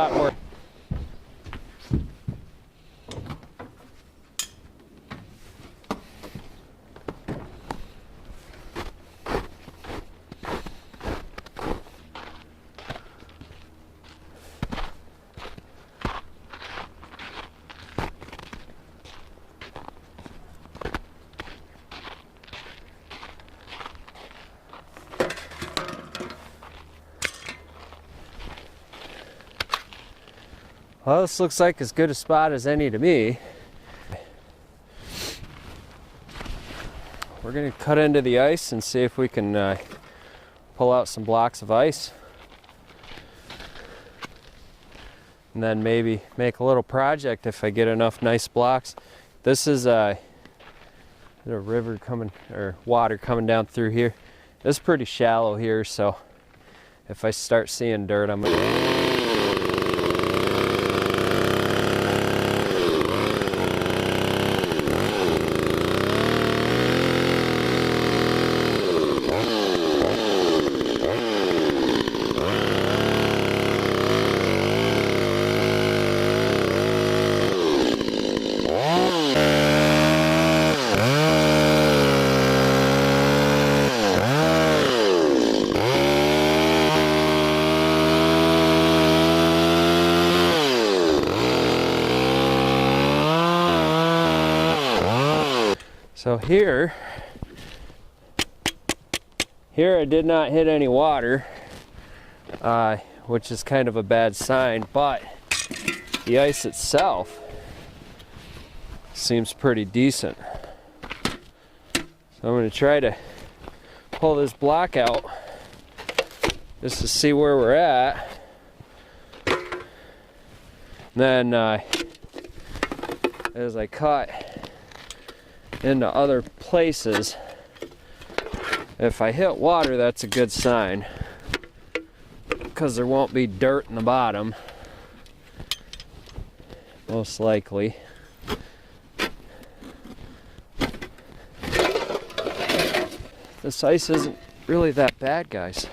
lot more. Well, this looks like as good a spot as any to me. We're going to cut into the ice and see if we can pull out some blocks of ice. And then maybe make a little project if I get enough nice blocks. This is a river coming, or water coming down through here. It's pretty shallow here, so if I start seeing dirt, I'm gonna... So here I did not hit any water, which is kind of a bad sign, but the ice itself seems pretty decent. So I'm going to try to pull this block out just to see where we're at. Then as I cut into other places, if I hit water, that's a good sign, because there won't be dirt in the bottom, most likely. This ice isn't really that bad, guys.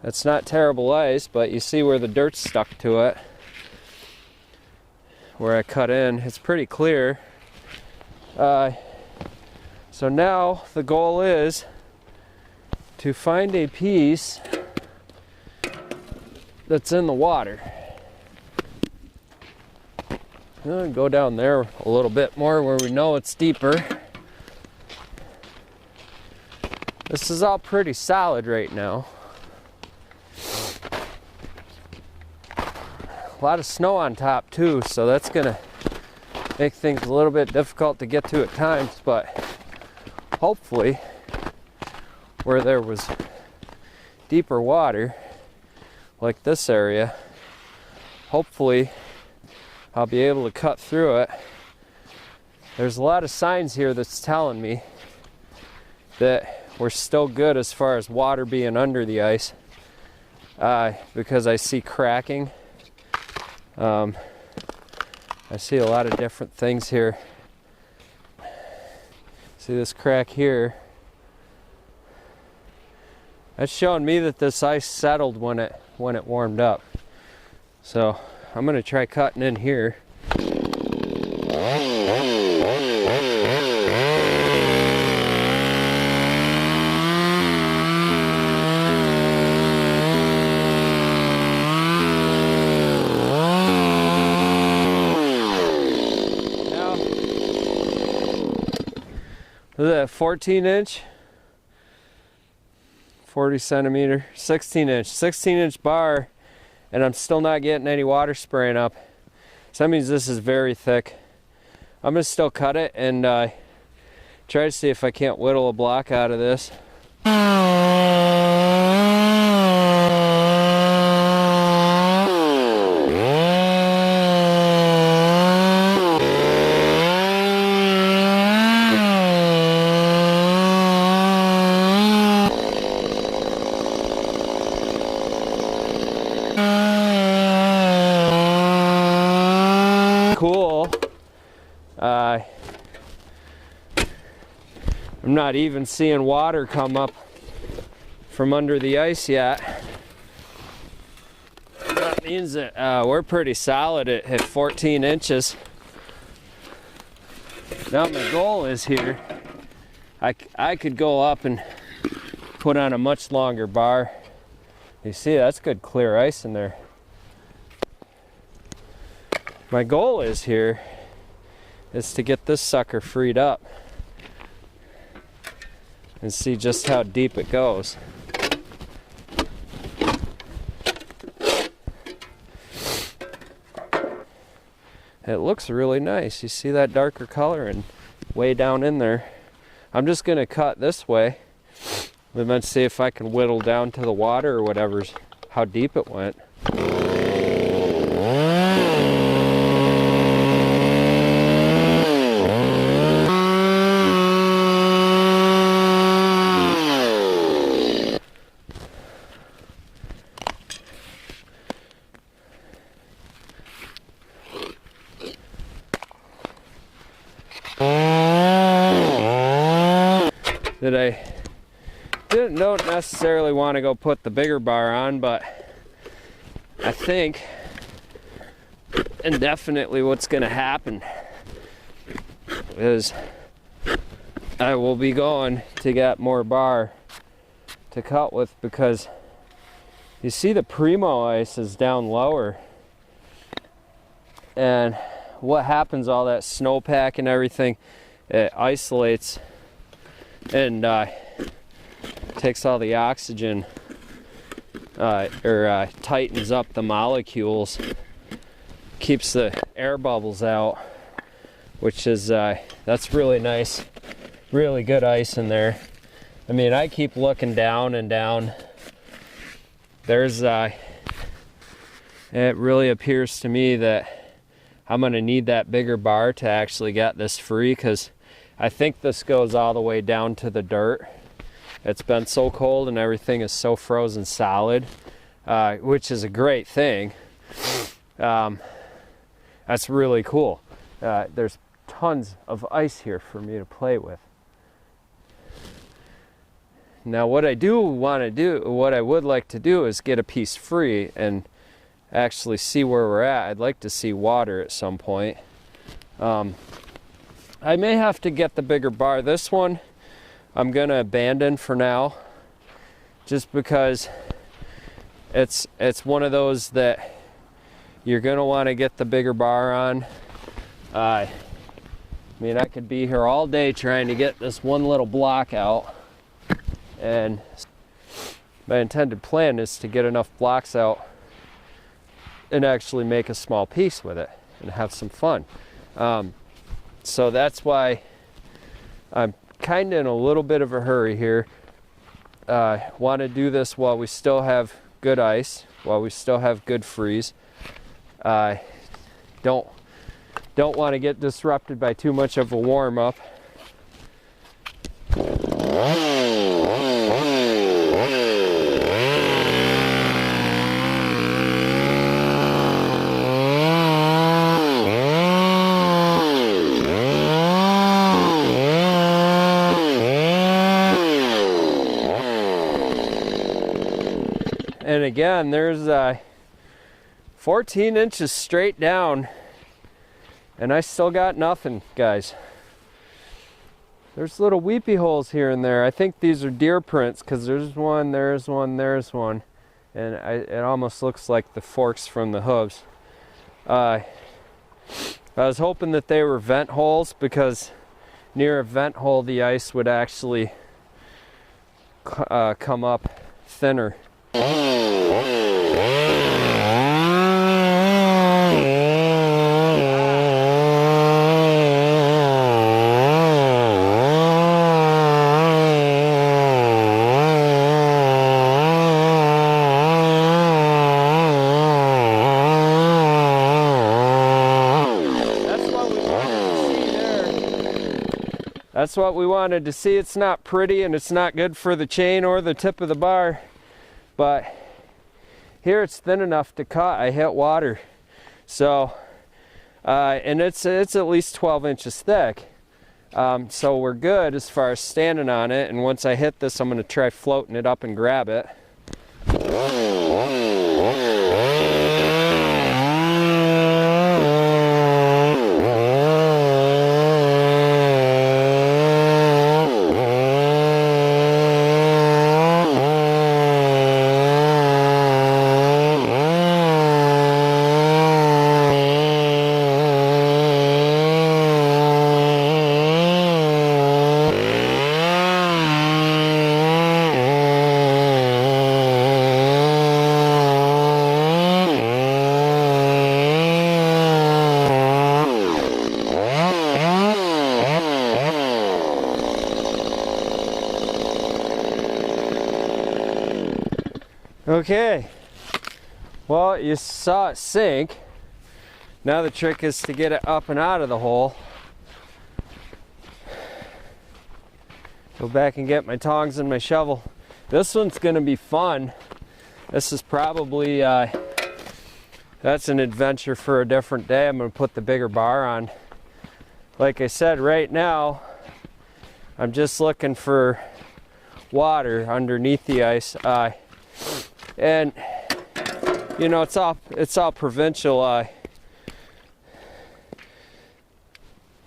It's not terrible ice, but you see where the dirt's stuck to it. Where I cut in, it's pretty clear. So now the goal is to find a piece that's in the water. And go down there a little bit more where we know it's deeper. This is all pretty solid right now. A lot of snow on top too, so that's gonna make things a little bit difficult to get to at times, but hopefully where there was deeper water like this area, hopefully I'll be able to cut through it. There's a lot of signs here that's telling me that we're still good as far as water being under the ice, because I see cracking. I see a lot of different things here. See this crack here? That's showing me that this ice settled when it warmed up. So I'm gonna try cutting in here. Is that 14 inch? 40 centimeter, 16 inch bar, and I'm still not getting any water spraying up. So that means this is very thick. I'm gonna still cut it and try to see if I can't whittle a block out of this. Cool. I'm not even seeing water come up from under the ice yet. means that we're pretty solid at 14 inches. Now my goal is here, I could go up and put on a much longer bar. You see, that's good clear ice in there. My goal is here is to get this sucker freed up and see just how deep it goes. It looks really nice. You see that darker color and way down in there. I'm just gonna cut this way and then see if I can whittle down to the water or whatever's, how deep it went. That I don't necessarily want to go put the bigger bar on, but I think indefinitely what's going to happen is I will be going to get more bar to cut with, because you see the Primo ice is down lower, and what happens, all that snowpack and everything, it isolates and takes all the oxygen or tightens up the molecules, keeps the air bubbles out, which is that's really nice, really good ice in there. I mean, I keep looking down and down. There's it really appears to me that I'm gonna need that bigger bar to actually get this free, because I think this goes all the way down to the dirt. It's been so cold and everything is so frozen solid, which is a great thing. That's really cool. There's tons of ice here for me to play with. Now what I do want to do, what I would like to do, is get a piece free and actually see where we're at. I'd like to see water at some point. I may have to get the bigger bar. This one I'm gonna abandon for now, just because it's one of those that you're gonna want to get the bigger bar on. I mean, I could be here all day trying to get this one little block out, and my intended plan is to get enough blocks out and actually make a small piece with it and have some fun. So that's why I'm kind of in a little bit of a hurry here. Want to do this while we still have good ice, while we still have good freeze. Don't want to get disrupted by too much of a warm up. And again, there's 14 inches straight down, and I still got nothing, guys. There's little weepy holes here and there. I think these are deer prints, because there's one, there's one, there's one, and it almost looks like the forks from the hooves. I was hoping that they were vent holes, because near a vent hole the ice would actually come up thinner. That's what we wanted to see. It's not pretty and it's not good for the chain or the tip of the bar, but here it's thin enough to cut. I hit water, so and it's at least 12 inches thick, so we're good as far as standing on it. And once I hit this, I'm going to try floating it up and grab it. Okay, well, you saw it sink. Now the trick is to get it up and out of the hole. Go back and get my tongs and my shovel. This one's gonna be fun. This is probably, that's an adventure for a different day. I'm gonna put the bigger bar on. Like I said, right now, I'm just looking for water underneath the ice. And you know, it's all provincial.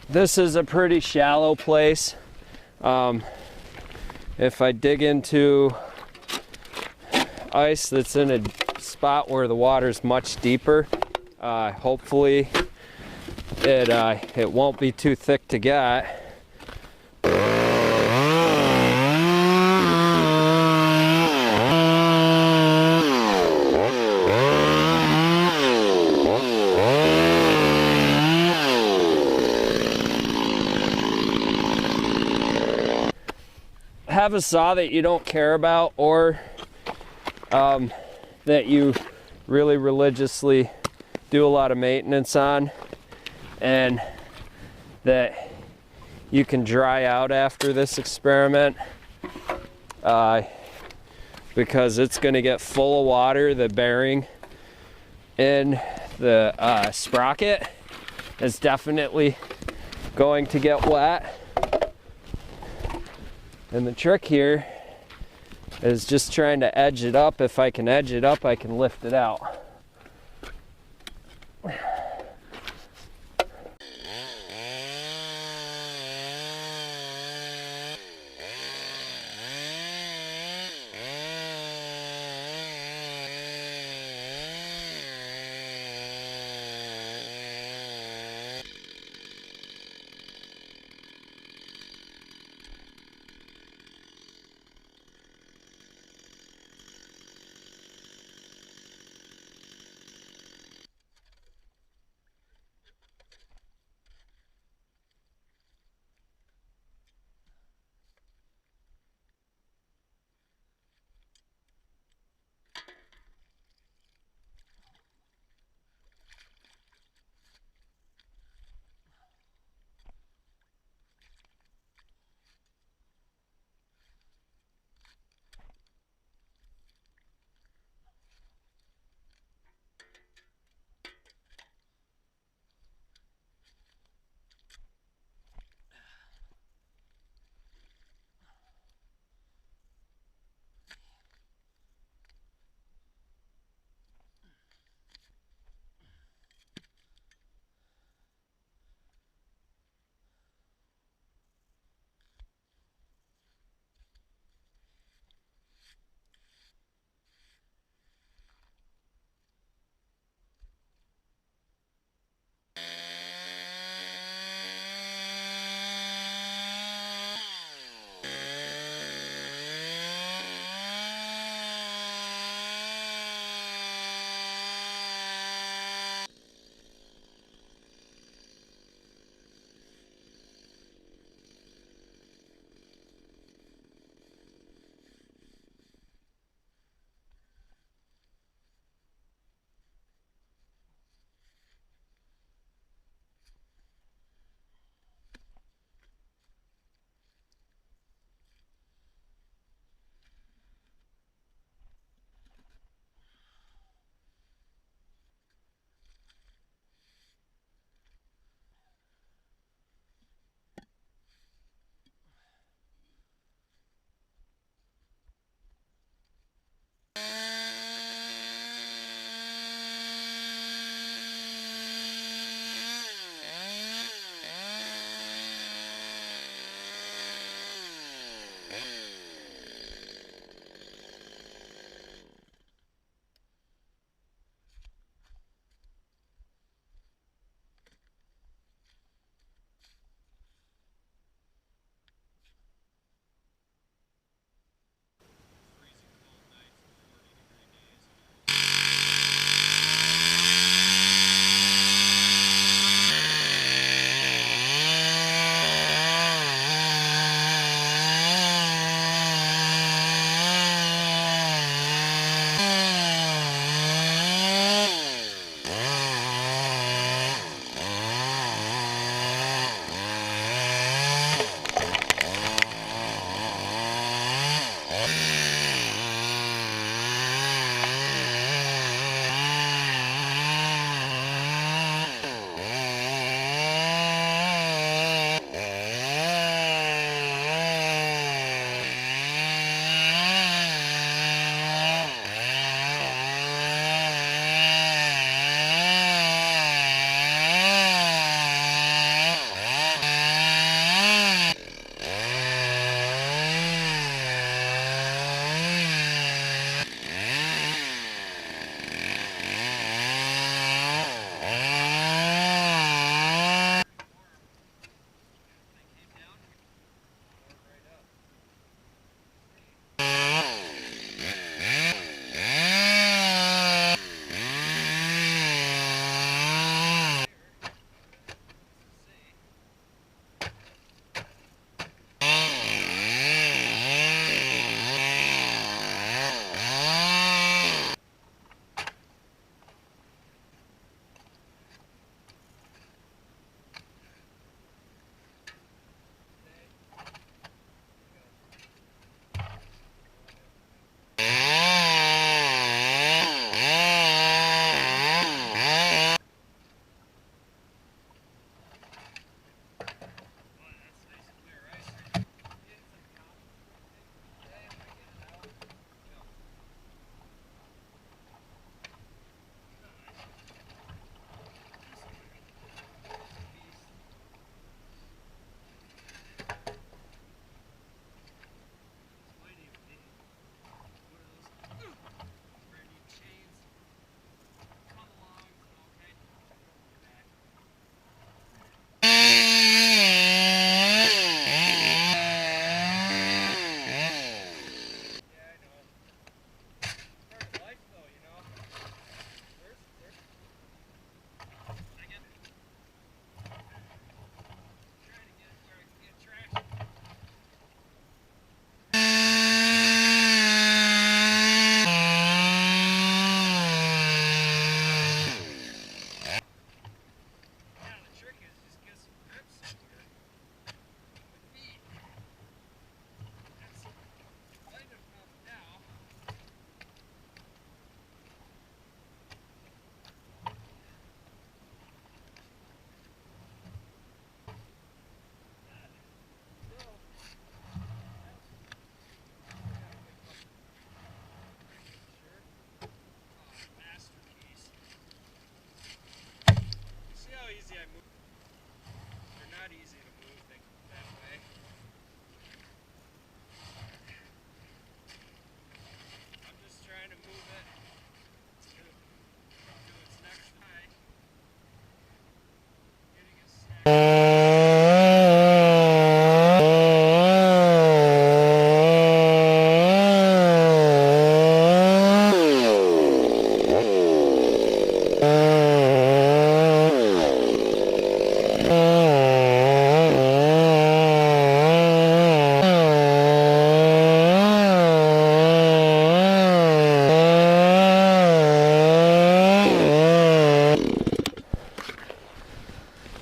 This is a pretty shallow place. If I dig into ice that's in a spot where the water's much deeper, hopefully it won't be too thick to get. Have a saw that you don't care about, or that you really religiously do a lot of maintenance on, and that you can dry out after this experiment, because it's going to get full of water. The bearing in the sprocket is definitely going to get wet. And the trick here is just trying to edge it up. If I can edge it up, I can lift it out. not easy to move that way. I'm just trying to move it to its next high. Getting it snagged.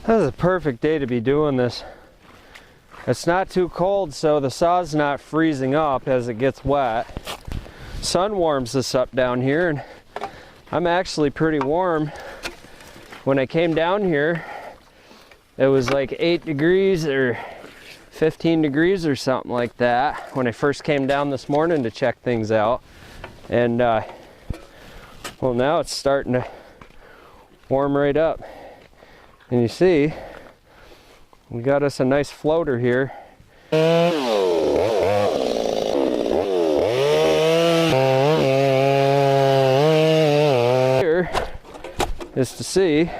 This is a perfect day to be doing this. It's not too cold, so the saw's not freezing up as it gets wet. Sun warms this up down here, and I'm actually pretty warm. When I came down here, it was like 8 degrees or 15 degrees or something like that when I first came down this morning to check things out. And well, now it's starting to warm right up. And you see, we got us a nice floater here. Here is to see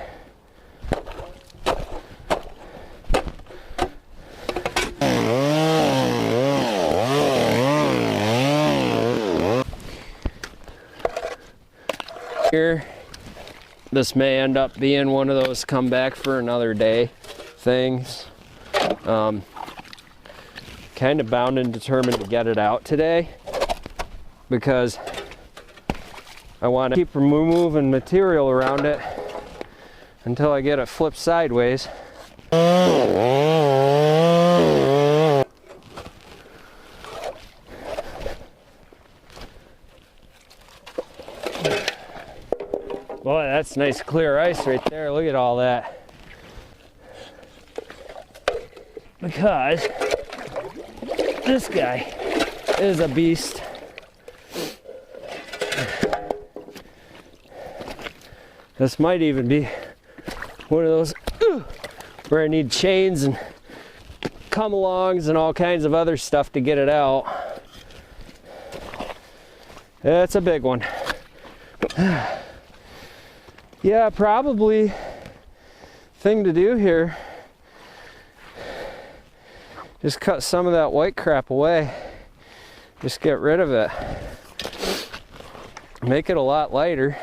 here. This may end up being one of those come back for another day things. Kind of bound and determined to get it out today because I want to keep moving material around it until I get it flipped sideways. Boy, that's nice clear ice right there. Look at all that. Because this guy is a beast. This might even be one of those where I need chains and come-alongs and all kinds of other stuff to get it out. That's a big one. Yeah, probably thing to do here, just cut some of that white crap away. Just get rid of it. Make it a lot lighter.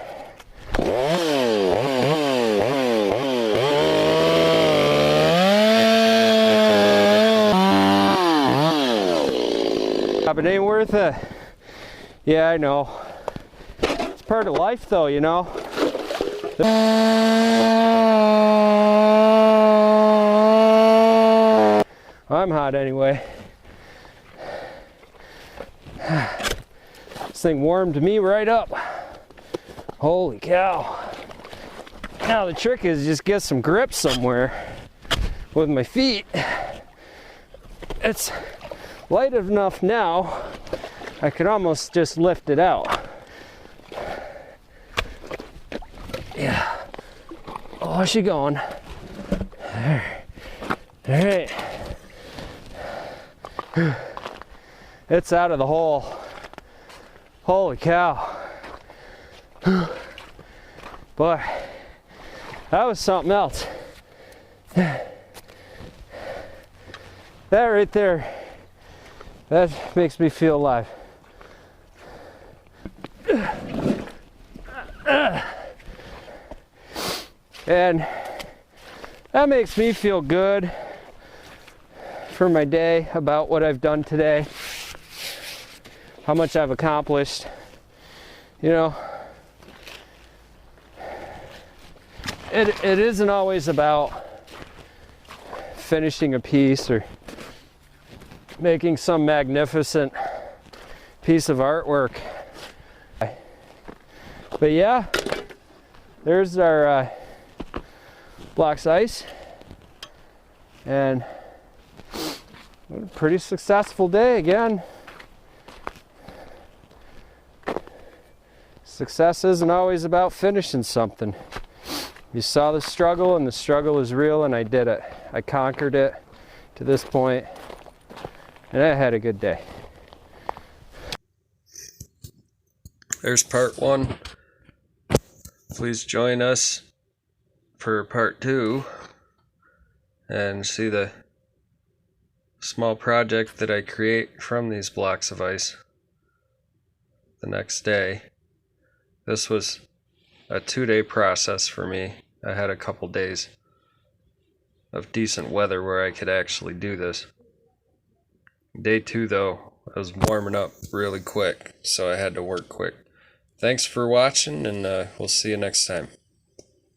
But it ain't worth it. Yeah, I know. It's part of life though, you know. I'm hot anyway. This thing warmed me right up. Holy cow. Now the trick is just get some grip somewhere with my feet. It's light enough now, I could almost just lift it out. Yeah. Oh, how's she going? There. All right. It's out of the hole. Holy cow. Boy, that was something else. That right there, that makes me feel alive. And that makes me feel good for my day about what I've done today, how much I've accomplished. You know, it isn't always about finishing a piece or making some magnificent piece of artwork. But yeah, there's our blocks ice, and a pretty successful day again. Success isn't always about finishing something. You saw the struggle, and the struggle is real, and I did it. I conquered it to this point, and I had a good day. There's part 1. Please join us for part 2 and see the small project that I create from these blocks of ice the next day. This was a 2-day process for me. I had a couple days of decent weather where I could actually do this. Day 2 though, I was warming up really quick, so I had to work quick. Thanks for watching, and we'll see you next time.